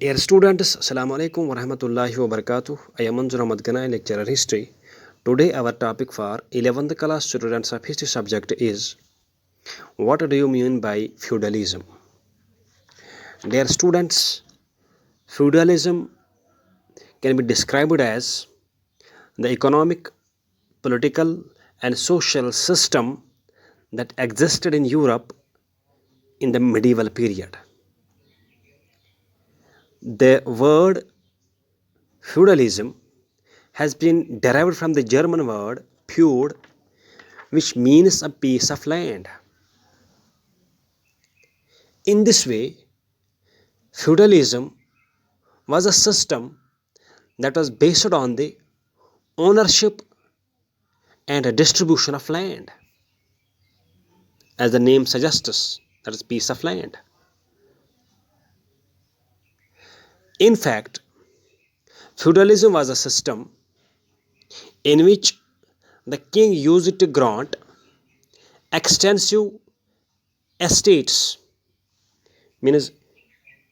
Dear students, Assalamu alaikum wa rahmatullahi wa barakatuh. I am Manzur Ahmad Ganai, lecturer history. Today our topic for 11th class students of history subject is what do you mean by feudalism? Dear students, feudalism can be described as the economic, political and social system that existed in Europe in the medieval period. The word feudalism has been derived from the German word feud, which means a piece of land. In this way, feudalism was a system that was based on the ownership and a distribution of land. As the name suggests, that is piece of land. In fact, feudalism was a system in which the king used to grant extensive estates, means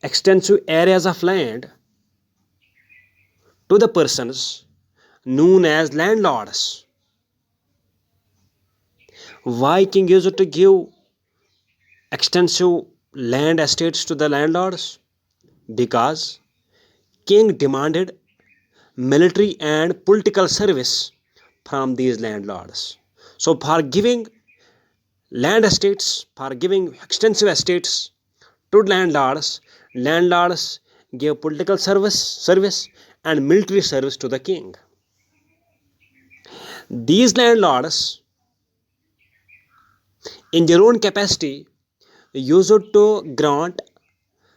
extensive areas of land, to the persons known as landlords. Why king used to give extensive land estates to the landlords? Because king demanded military and political service from these landlords. So for giving land estates, for giving extensive estates to landlords, landlords gave political service and military service to the king. These landlords, in their own capacity, used to grant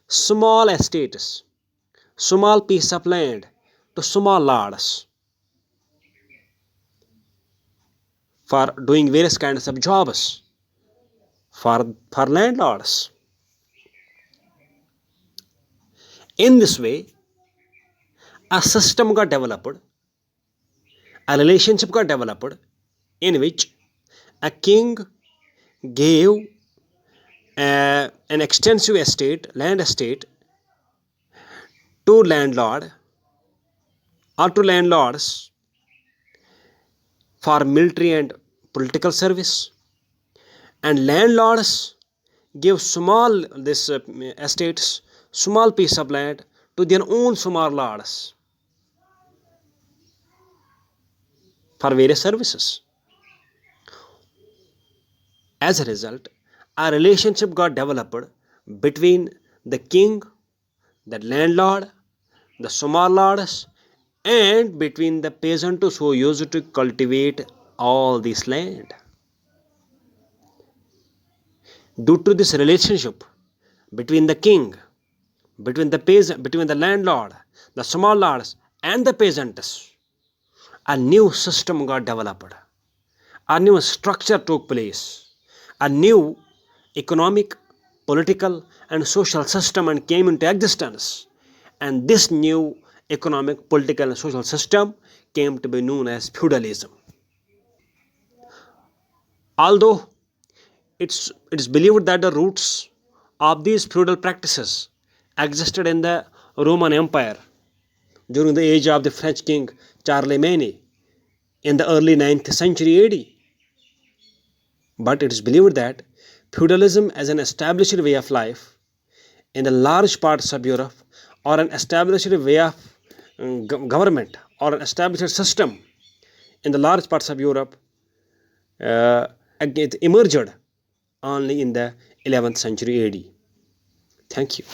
small estates, small piece of land to small lords for doing various kinds of jobs for landlords. In this way, a system got developed, a relationship got developed in which a king gave an extensive estate, land estate, to landlord or to landlords for military and political service, and landlords give small estates, small piece of land to their own small lords for various services. As a result, a relationship got developed between the king, the landlord, the small lords, and between the peasants who used to cultivate all this land. Due to this relationship between the king, between the landlord, the small lords, and the peasants, a new system got developed. A new structure took place. A new economic, political, and social system came into existence. And this new economic, political, and social system came to be known as feudalism. Although it is believed that the roots of these feudal practices existed in the Roman Empire during the age of the French king Charlemagne in the early 9th century AD. But it is believed that feudalism as an established way of life in the large parts of Europe, or an established way of government, or an established system in the large parts of Europe, it emerged only in the 11th century AD. Thank you.